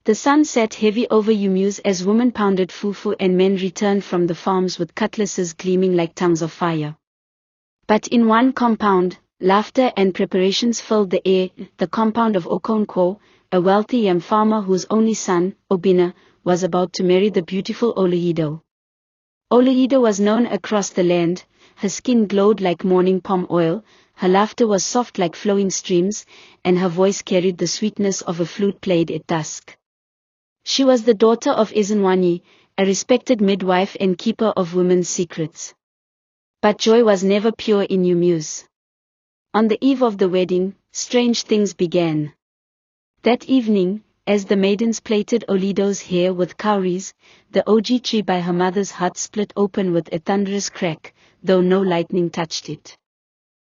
The sun set heavy over Umuse as women pounded fufu and men returned from the farms with cutlasses gleaming like tongues of fire. But in one compound, laughter and preparations filled the air, the compound of Okonkwo, a wealthy young farmer whose only son, Obinna, was about to marry the beautiful Olaedo. Olaedo was known across the land, her skin glowed like morning palm oil, her laughter was soft like flowing streams, and her voice carried the sweetness of a flute played at dusk. She was the daughter of Ezenwani, a respected midwife and keeper of women's secrets. But joy was never pure in Umuse. On the eve of the wedding, strange things began. That evening, as the maidens plaited Oledo's hair with cowries, the OG tree by her mother's hut split open with a thunderous crack, though no lightning touched it.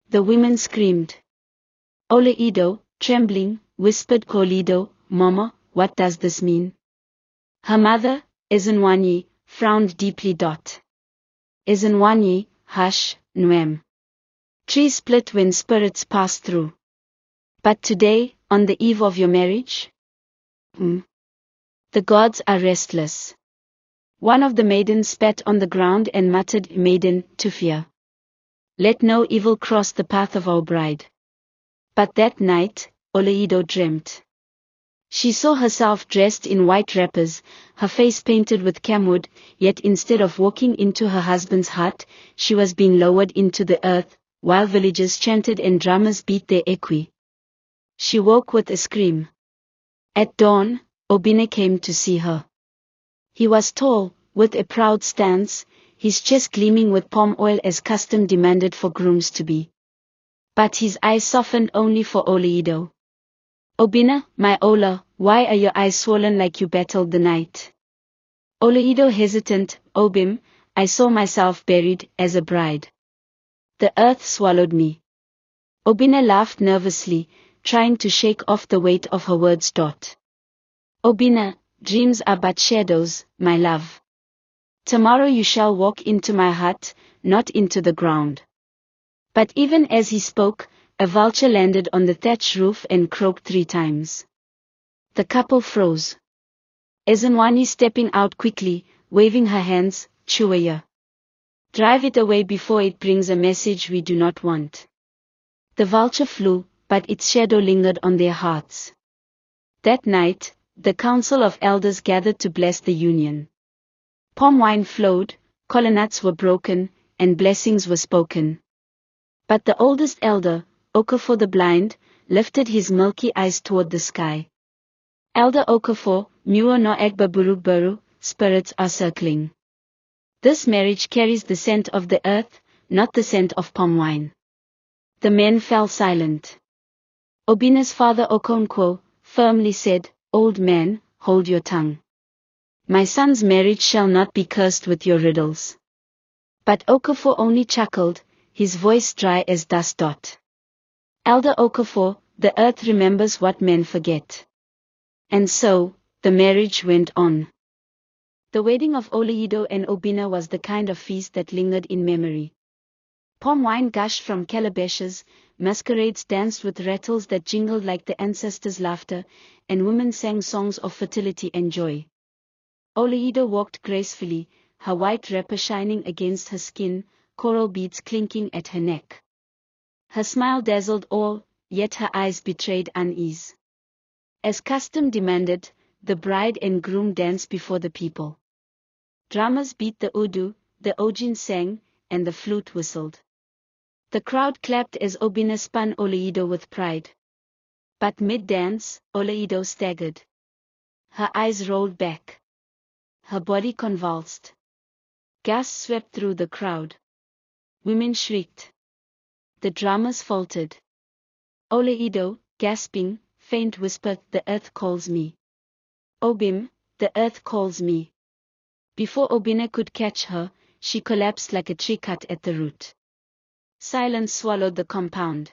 The women screamed. Olaedo, trembling, whispered Oledo, "Mama, what does this mean?" Her mother, Ezenwani, frowned deeply. Ezenwani, hush, Nwem. Trees split when spirits pass through. But today, on the eve of your marriage? The gods are restless. One of the maidens spat on the ground and muttered, "Maiden, to fear. Let no evil cross the path of our bride." But that night, Olaedo dreamt. She saw herself dressed in white wrappers, her face painted with camwood, yet instead of walking into her husband's hut, she was being lowered into the earth, while villagers chanted and drummers beat their ekwe. She woke with a scream. At dawn, Obinna came to see her. He was tall, with a proud stance, his chest gleaming with palm oil as custom demanded for grooms to be. But his eyes softened only for Olaedo. "Obinna, my Ola, why are your eyes swollen like you battled the night?" Olaedo hesitant, "Obim, I saw myself buried as a bride. The earth swallowed me." Obinna laughed nervously, trying to shake off the weight of her words. "Obinna, dreams are but shadows, my love. Tomorrow you shall walk into my hut, not into the ground." But even as he spoke, a vulture landed on the thatch roof and croaked 3 times. The couple froze. Ezenwani stepping out quickly, waving her hands, "Chuaya. Drive it away before it brings a message we do not want." The vulture flew, but its shadow lingered on their hearts. That night, the council of elders gathered to bless the union. Palm wine flowed, colonnuts were broken, and blessings were spoken. But the oldest elder, Okafor the blind, lifted his milky eyes toward the sky. "Elder Okafor, Muo no Egba Burugbaru, spirits are circling. This marriage carries the scent of the earth, not the scent of palm wine." The men fell silent. Obinna's father Okonkwo firmly said, "Old man, hold your tongue. My son's marriage shall not be cursed with your riddles." But Okafor only chuckled, his voice dry as dust. "Elder Okafor, the earth remembers what men forget." And so, the marriage went on. The wedding of Olaedo and Obinna was the kind of feast that lingered in memory. Palm wine gushed from calabashes, masquerades danced with rattles that jingled like the ancestors' laughter, and women sang songs of fertility and joy. Olaedo walked gracefully, her white wrapper shining against her skin, coral beads clinking at her neck. Her smile dazzled all, yet her eyes betrayed unease. As custom demanded, the bride and groom danced before the people. Drummers beat the udu, the ojin sang, and the flute whistled. The crowd clapped as Obinna spun Olaedo with pride. But mid-dance, Olaedo staggered. Her eyes rolled back. Her body convulsed. Gasps swept through the crowd. Women shrieked. The drummers faltered. Olaedo, gasping, faint whispered, "The earth calls me. Obim, the earth calls me." Before Obinna could catch her, she collapsed like a tree cut at the root. Silence swallowed the compound.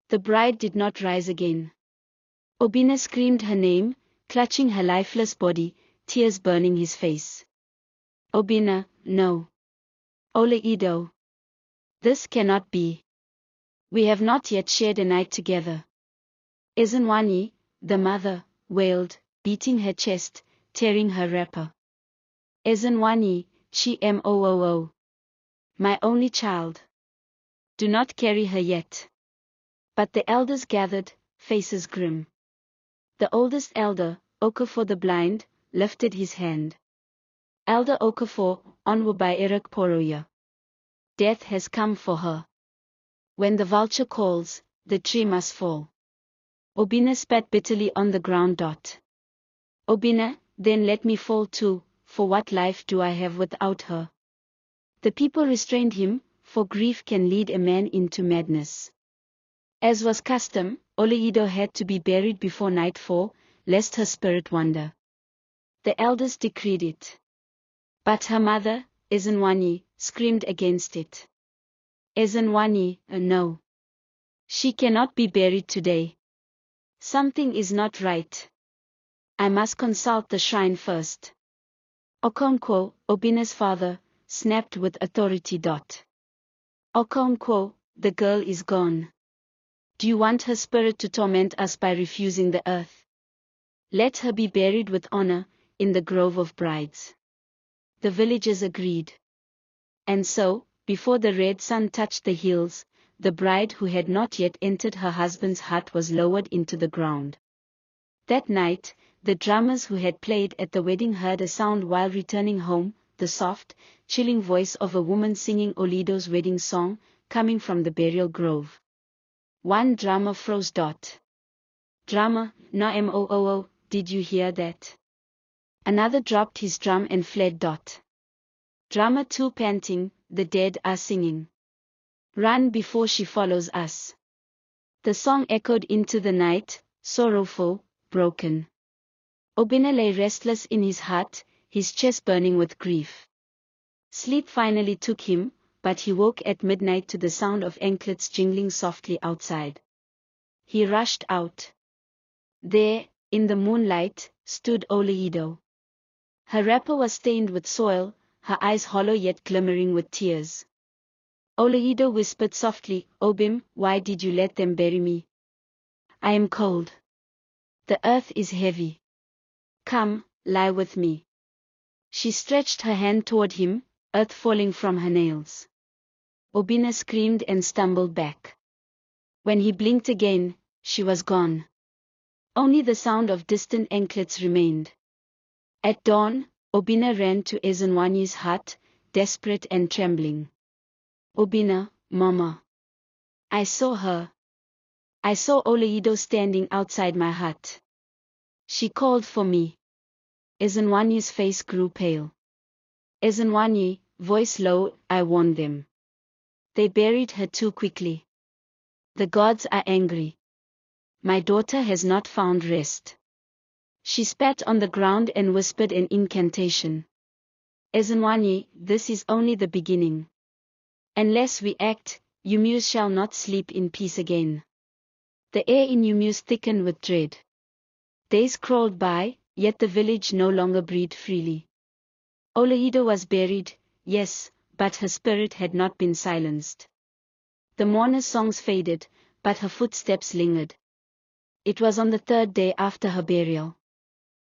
The bride did not rise again. Obinna screamed her name, clutching her lifeless body, tears burning his face. "Obinna, no. Olaedo. This cannot be. We have not yet shared a night together." Ezenwani, the mother, wailed, beating her chest, tearing her wrapper. Ezenwani, shemoo. My only child. Do not carry her yet. But the elders gathered, faces grim. The oldest elder, Okafor the blind, lifted his hand. Elder Okafor, onwubai Eric Poroya. Death has come for her. When the vulture calls, the tree must fall. Obina spat bitterly on the ground. Obina, then let me fall too, for what life do I have without her? The people restrained him, for grief can lead a man into madness. As was custom, Olaedo had to be buried before nightfall, lest her spirit wander. The elders decreed it. But her mother, Ezenwani, screamed against it. Ezenwani, no. She cannot be buried today. Something is not right. I must consult the shrine first. Okonkwo, Obina's father, snapped with authority. Okonkwo, the girl is gone. Do you want her spirit to torment us by refusing the earth? Let her be buried with honor, in the grove of brides. The villagers agreed. And so, before the red sun touched the hills, the bride who had not yet entered her husband's hut was lowered into the ground. That night, the drummers who had played at the wedding heard a sound while returning home, the soft, chilling voice of a woman singing Olaedo's wedding song, coming from the burial grove. One drummer froze. Drummer, no moo, did you hear that? Another dropped his drum and fled. Drummer 2 panting, the dead are singing. Run before she follows us. The song echoed into the night, sorrowful, broken. Obina lay restless in his hut, his chest burning with grief. Sleep finally took him, but he woke at midnight to the sound of anklets jingling softly outside. He rushed out. There, in the moonlight, stood Olaedo. Her wrapper was stained with soil, her eyes hollow yet glimmering with tears. Olaedo whispered softly, Obim, why did you let them bury me? I am cold. The earth is heavy. Come, lie with me. She stretched her hand toward him, earth falling from her nails. Obina screamed and stumbled back. When he blinked again, she was gone. Only the sound of distant anklets remained. At dawn, Obina ran to Ezenwani's hut, desperate and trembling. Obina, Mama. I saw her. I saw Olaedo standing outside my hut. She called for me. Ezenwani's face grew pale. Ezenwani, voice low, I warned them. They buried her too quickly. The gods are angry. My daughter has not found rest. She spat on the ground and whispered an incantation. Ezenwani, this is only the beginning. Unless we act, Umuse shall not sleep in peace again. The air in Umuse thickened with dread. Days crawled by, yet the village no longer breathed freely. Olaedo was buried, yes, but her spirit had not been silenced. The mourner's songs faded, but her footsteps lingered. It was on the 3rd day after her burial.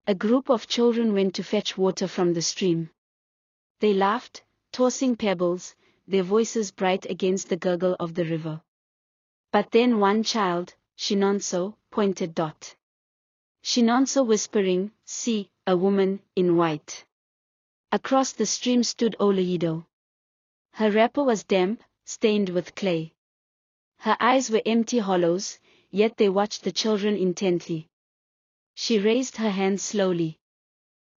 A group of children went to fetch water from the stream. They laughed, tossing pebbles, their voices bright against the gurgle of the river. But then one child, Shinonso, pointed. Shinonso whispering, see, a woman, in white. Across the stream stood Olaedo. Her wrapper was damp, stained with clay. Her eyes were empty hollows, yet they watched the children intently. She raised her hands slowly.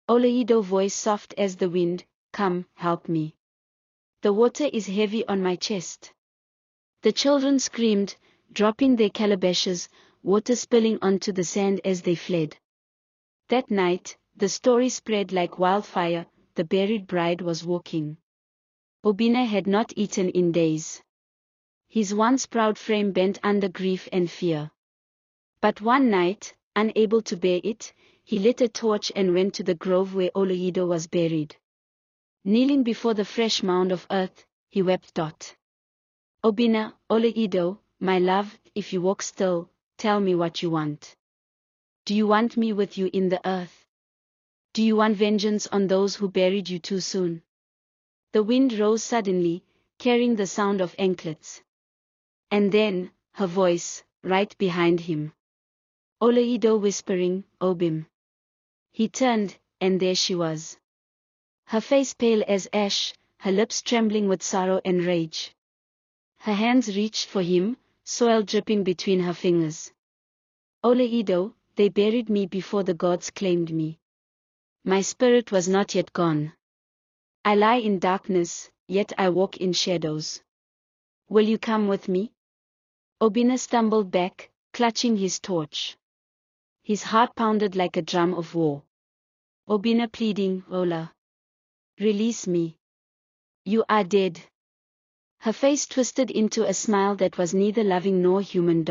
Olaedo voice soft as the wind, come, help me. The water is heavy on my chest. The children screamed, dropping their calabashes, water spilling onto the sand as they fled. That night, the story spread like wildfire, the buried bride was walking. Obina had not eaten in days. His once proud frame bent under grief and fear. But one night, unable to bear it, he lit a torch and went to the grove where Olaedo was buried. Kneeling before the fresh mound of earth, he wept. Obina, Olaedo, my love, if you walk still, tell me what you want. Do you want me with you in the earth? Do you want vengeance on those who buried you too soon? The wind rose suddenly, carrying the sound of anklets. And then, her voice, right behind him. Olaedo whispering, Obim. He turned, and there she was. Her face pale as ash, her lips trembling with sorrow and rage. Her hands reached for him, soil dripping between her fingers. Olaedo, they buried me before the gods claimed me. My spirit was not yet gone. I lie in darkness, yet I walk in shadows. Will you come with me? Obina stumbled back, clutching his torch. His heart pounded like a drum of war. Obina pleading, Ola. Release me. You are dead. Her face twisted into a smile that was neither loving nor human.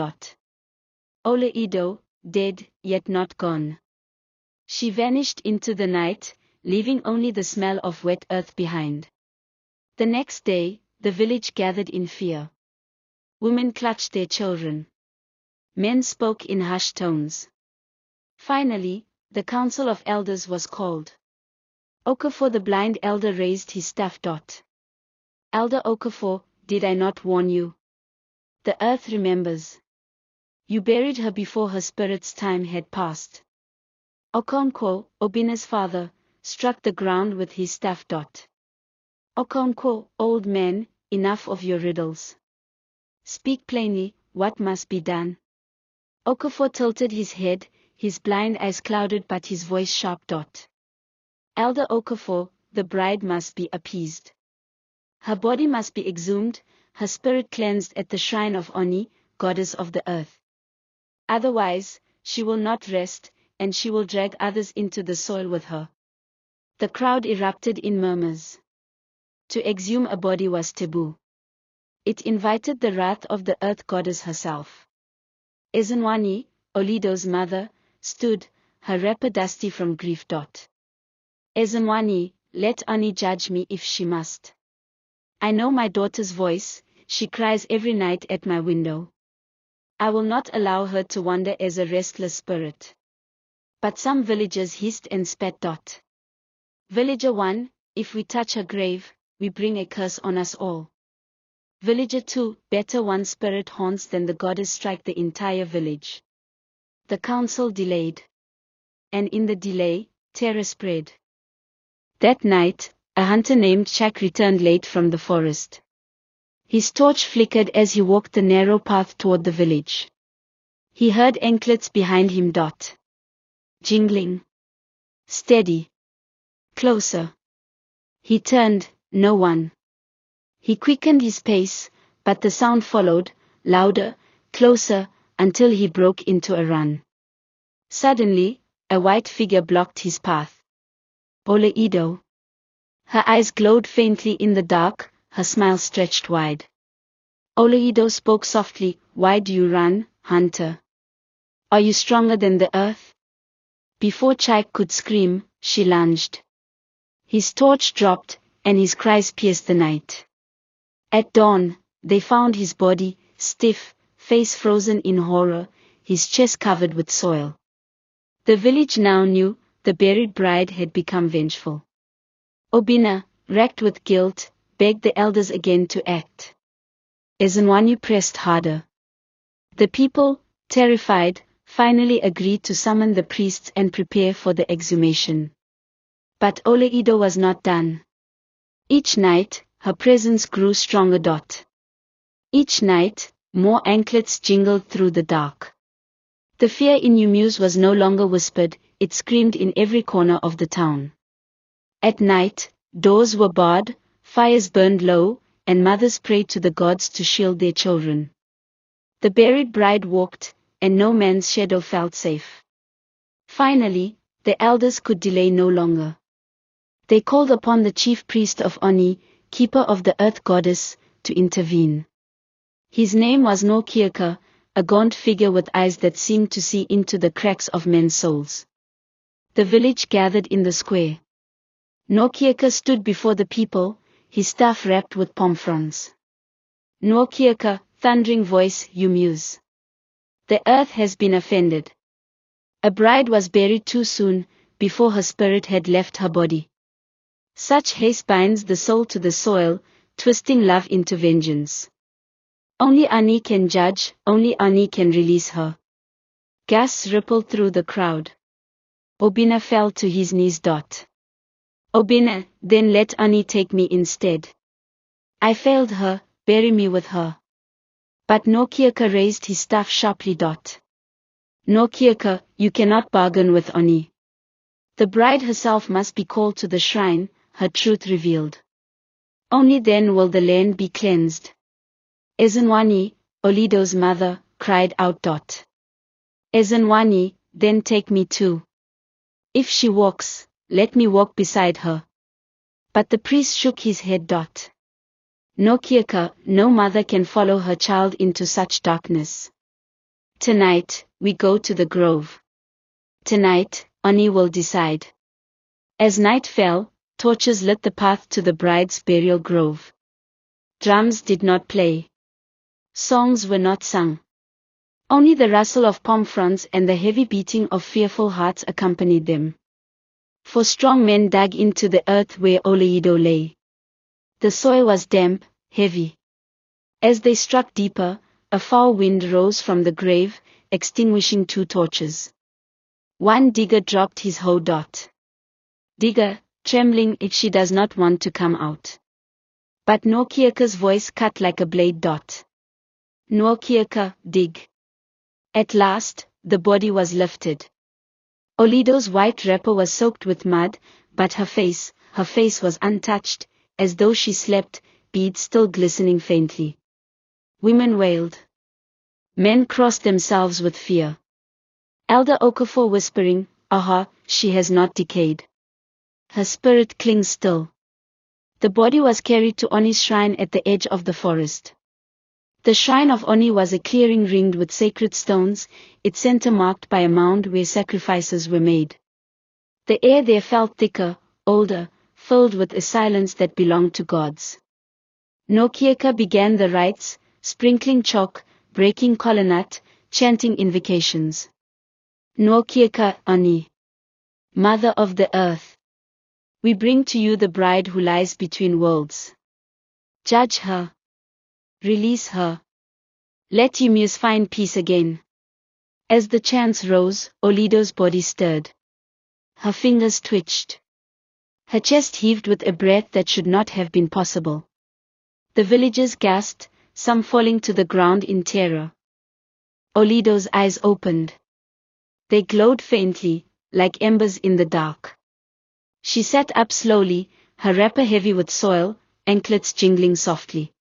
Olaedo, dead, yet not gone. She vanished into the night, leaving only the smell of wet earth behind. The next day, the village gathered in fear. Women clutched their children. Men spoke in hushed tones. Finally, the council of elders was called. Okafor the blind elder raised his staff. Elder Okafor, did I not warn you? The earth remembers. You buried her before her spirit's time had passed. Okonkwo, Obina's father, struck the ground with his staff. Okonkwo, old man, enough of your riddles. Speak plainly, what must be done? Okafor tilted his head, his blind eyes clouded but his voice sharp. Elder Okafor, the bride must be appeased. Her body must be exhumed, her spirit cleansed at the shrine of Oni, goddess of the earth. Otherwise, she will not rest, and she will drag others into the soil with her. The crowd erupted in murmurs. To exhume a body was taboo. It invited the wrath of the earth goddess herself. Ezenwani, Oledo's mother, stood, her wrapper dusty from grief. Ezenwani, let Ani judge me if she must. I know my daughter's voice, she cries every night at my window. I will not allow her to wander as a restless spirit. But some villagers hissed and spat. Villager 1, if we touch her grave, we bring a curse on us all. Villager 2, better one spirit haunts than the goddess strike the entire village. The council delayed. And in the delay, terror spread. That night, a hunter named Chak returned late from the forest. His torch flickered as he walked the narrow path toward the village. He heard anklets behind him. Jingling. Steady. Closer. He turned, no one. He quickened his pace, but the sound followed, louder, closer, until he broke into a run. Suddenly, a white figure blocked his path. Olaedo. Her eyes glowed faintly in the dark, her smile stretched wide. Olaedo spoke softly, why do you run, hunter? Are you stronger than the earth? Before Chike could scream, she lunged. His torch dropped, and his cries pierced the night. At dawn, they found his body, stiff, face frozen in horror, his chest covered with soil. The village now knew, the buried bride had become vengeful. Obina, racked with guilt, begged the elders again to act. Ezenwani pressed harder. The people, terrified, finally agreed to summon the priests and prepare for the exhumation. But Olaedo was not done. Each night, her presence grew stronger. Each night, more anklets jingled through the dark. The fear in Umuse was no longer whispered, it screamed in every corner of the town. At night, doors were barred, fires burned low, and mothers prayed to the gods to shield their children. The buried bride walked, and no man's shadow felt safe. Finally, the elders could delay no longer. They called upon the chief priest of Oni, keeper of the earth goddess, to intervene. His name was Norkiaka, a gaunt figure with eyes that seemed to see into the cracks of men's souls. The village gathered in the square. Norkiaka stood before the people, his staff wrapped with palm fronds. Norkiaka, thundering voice, you muse. The earth has been offended. A bride was buried too soon, before her spirit had left her body. Such haste binds the soul to the soil, twisting love into vengeance. Only Ani can judge, only Ani can release her. Gasps rippled through the crowd. Obinna fell to his knees. Obinna, then let Ani take me instead. I failed her, bury me with her. But Nokiaka raised his staff sharply. Nokiaka, you cannot bargain with Ani. The bride herself must be called to the shrine, her truth revealed. Only then will the land be cleansed. Ezenwani, Olaedo's mother, cried out. Ezenwani, then take me too. If she walks, let me walk beside her. But the priest shook his head. Nokiaka, no mother can follow her child into such darkness. Tonight, we go to the grove. Tonight, Ani will decide. As night fell, torches lit the path to the bride's burial grove. Drums did not play. Songs were not sung. Only the rustle of palm fronds and the heavy beating of fearful hearts accompanied them. For strong men dug into the earth where Olaedo lay. The soil was damp, heavy. As they struck deeper, a foul wind rose from the grave, extinguishing 2 torches. One digger dropped his hoe. Digger, trembling if she does not want to come out. But Nokiaka's voice cut like a blade. Nokiaka, dig. At last, the body was lifted. Olaedo's white wrapper was soaked with mud, but her face was untouched, as though she slept, beads still glistening faintly. Women wailed. Men crossed themselves with fear. Elder Okafor whispering, "Aha, she has not decayed. Her spirit clings still." The body was carried to Oni's shrine at the edge of the forest. The shrine of Oni was a clearing ringed with sacred stones, its center marked by a mound where sacrifices were made. The air there felt thicker, older, filled with a silence that belonged to gods. Nokiaka began the rites, sprinkling chalk, breaking kola nut, chanting invocations. Nokiaka, Ani, Mother of the earth, we bring to you the bride who lies between worlds. Judge her. Release her. Let Emus find peace again. As the chants rose, Olaedo's body stirred. Her fingers twitched. Her chest heaved with a breath that should not have been possible. The villagers gasped, some falling to the ground in terror. Olaedo's eyes opened. They glowed faintly, like embers in the dark. She sat up slowly, her wrapper heavy with soil, anklets jingling softly.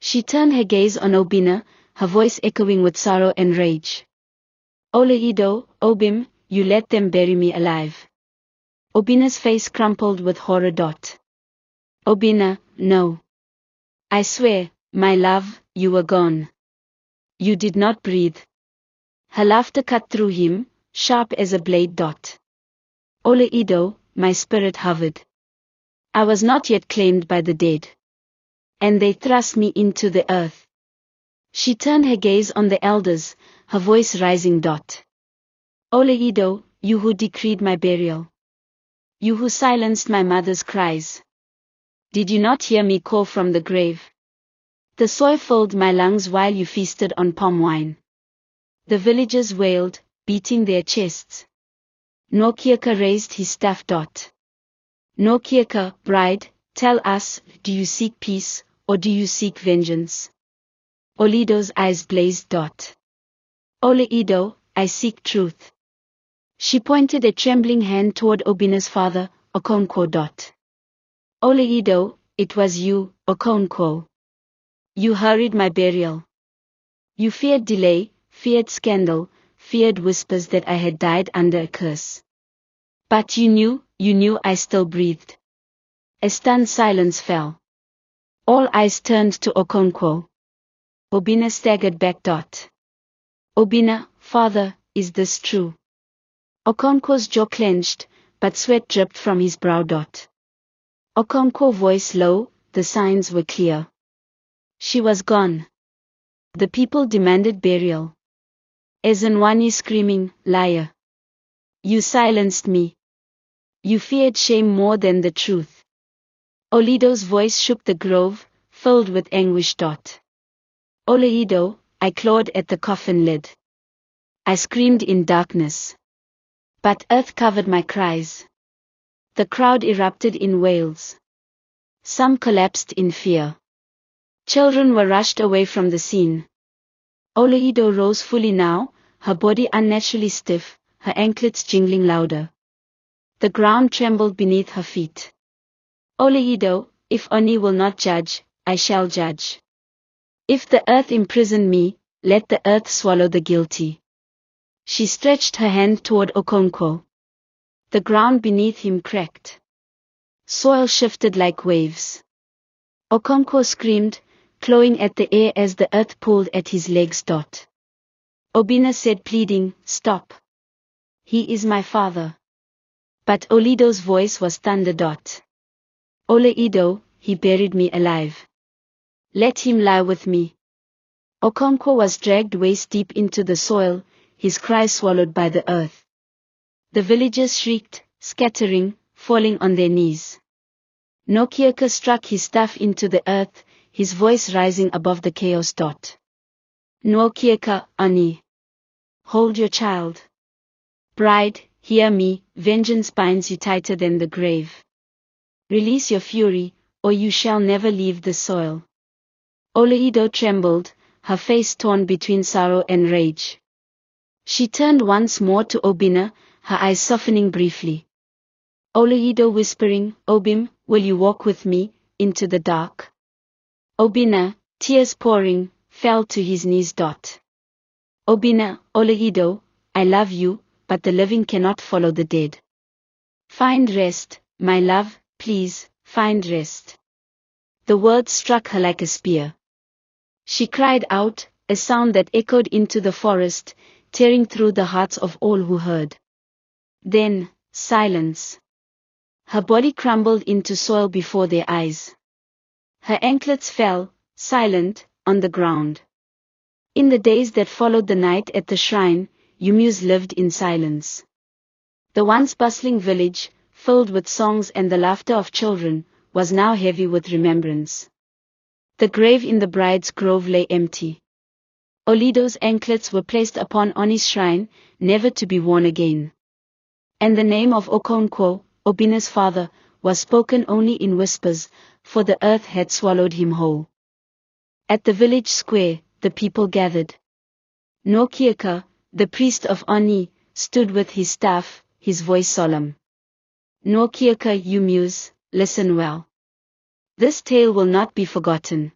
She turned her gaze on Obinna, her voice echoing with sorrow and rage. Olaedo, Obim, you let them bury me alive. Obinna's face crumpled with horror. Obinna, no. I swear, my love, you were gone. You did not breathe. Her laughter cut through him, sharp as a blade. Olaedo, my spirit hovered. I was not yet claimed by the dead. And they thrust me into the earth. She turned her gaze on the elders, her voice rising. Olaedo, you who decreed my burial. You who silenced my mother's cries. Did you not hear me call from the grave? The soil filled my lungs while you feasted on palm wine. The villagers wailed, beating their chests. Nokiaka raised his staff. Nokiaka, bride, tell us, do you seek peace, or do you seek vengeance? Olaedo's eyes blazed. Olaedo, I seek truth. She pointed a trembling hand toward Obinna's father, Okonkwo. Olaedo, it was you, Okonkwo. You hurried my burial. You feared delay, feared scandal, feared whispers that I had died under a curse. But you knew I still breathed. A stunned silence fell. All eyes turned to Okonkwo. Obinna staggered back. Obinna, father, is this true? Okonkwo's jaw clenched, but sweat dripped from his brow. Okonkwo's voice low, the signs were clear. She was gone. The people demanded burial. Ezenwani screaming, liar. You silenced me. You feared shame more than the truth. Olaedo's voice shook the grove, filled with anguish. Olaedo, I clawed at the coffin lid. I screamed in darkness. But earth covered my cries. The crowd erupted in wails. Some collapsed in fear. Children were rushed away from the scene. Olaedo rose fully now, her body unnaturally stiff, her anklets jingling louder. The ground trembled beneath her feet. Olaedo, if Oni will not judge, I shall judge. If the earth imprison me, let the earth swallow the guilty. She stretched her hand toward Okonkwo. The ground beneath him cracked. Soil shifted like waves. Okonkwo screamed, clawing at the air as the earth pulled at his legs. Obinna said pleading, stop. He is my father. But Olaedo's voice was thunder. Olaedo, he buried me alive. Let him lie with me. Okonkwo was dragged waist deep into the soil, his cries swallowed by the earth. The villagers shrieked, scattering, falling on their knees. Nokieka struck his staff into the earth, his voice rising above the chaos. Nokieka, Ani. Hold your child. Bride, hear me, vengeance binds you tighter than the grave. Release your fury, or you shall never leave the soil. Olaedo trembled, her face torn between sorrow and rage. She turned once more to Obinna, her eyes softening briefly. Olaedo whispering, Obim, will you walk with me, into the dark? Obinna, tears pouring, fell to his knees. Obinna, Olaedo, I love you, but the living cannot follow the dead. Find rest, my love, please, find rest. The words struck her like a spear. She cried out, a sound that echoed into the forest, tearing through the hearts of all who heard. Then, silence. Her body crumbled into soil before their eyes. Her anklets fell, silent, on the ground. In the days that followed the night at the shrine, Yumyus lived in silence. The once bustling village, filled with songs and the laughter of children, was now heavy with remembrance. The grave in the bride's grove lay empty. Olaedo's anklets were placed upon Oni's shrine, never to be worn again. And the name of Okonkwo, Obinna's father, was spoken only in whispers, for the earth had swallowed him whole. At the village square, the people gathered. Nokieka, the priest of Oni, stood with his staff, his voice solemn. Nokieka Yumyus, listen well. This tale will not be forgotten.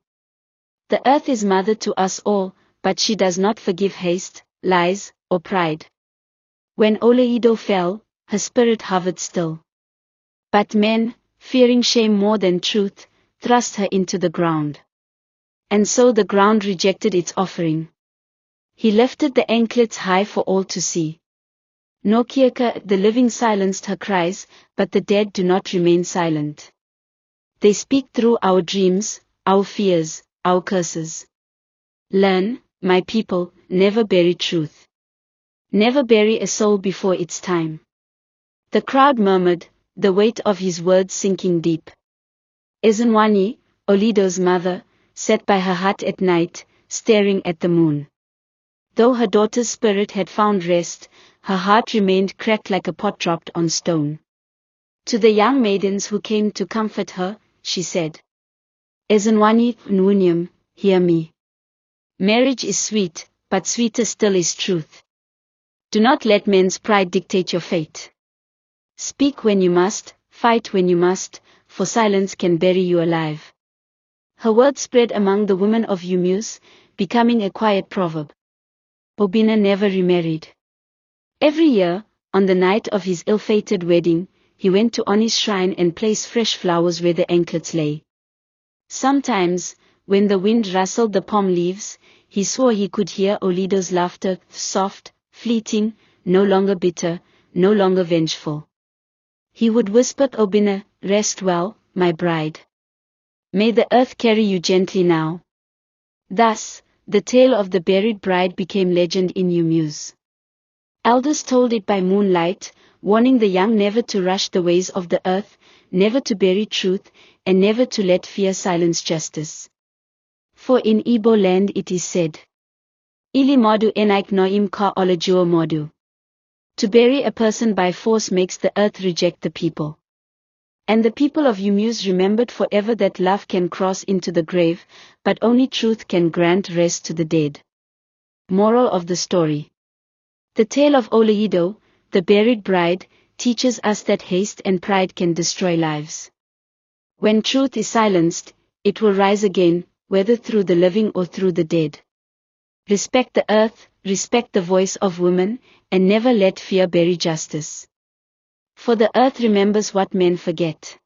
The earth is mother to us all, but she does not forgive haste, lies, or pride. When Olaedo fell, her spirit hovered still. But men, fearing shame more than truth, thrust her into the ground. And so the ground rejected its offering. He lifted the anklets high for all to see. Nokieka, the living silenced her cries, but the dead do not remain silent. They speak through our dreams, our fears, our curses. Learn, my people, never bury truth. Never bury a soul before its time. The crowd murmured, the weight of his words sinking deep. Ezenwani, Olaedo's mother, sat by her hut at night, staring at the moon. Though her daughter's spirit had found rest, her heart remained cracked like a pot dropped on stone. To the young maidens who came to comfort her, she said, Ezenwani Nwunyam, hear me. Marriage is sweet, but sweeter still is truth. Do not let men's pride dictate your fate. Speak when you must, fight when you must, for silence can bury you alive. Her words spread among the women of Yumyus, becoming a quiet proverb. Obinna never remarried. Every year, on the night of his ill-fated wedding, he went to Oni's shrine and placed fresh flowers where the anklets lay. Sometimes, when the wind rustled the palm leaves, he swore he could hear Olaedo's laughter, soft, fleeting, no longer bitter, no longer vengeful. He would whisper to Obinna, rest well, my bride. May the earth carry you gently now. Thus, the tale of the buried bride became legend in Yumyus. Elders told it by moonlight, warning the young never to rush the ways of the earth, never to bury truth, and never to let fear silence justice. For in Igbo land it is said, Ili modu enaik noim ka olajuo modu. To bury a person by force makes the earth reject the people. And the people of Umuse remembered forever that love can cross into the grave, but only truth can grant rest to the dead. Moral of the story. The tale of Olaedo, the buried bride, teaches us that haste and pride can destroy lives. When truth is silenced, it will rise again, whether through the living or through the dead. Respect the earth, respect the voice of women, and never let fear bury justice. For the earth remembers what men forget.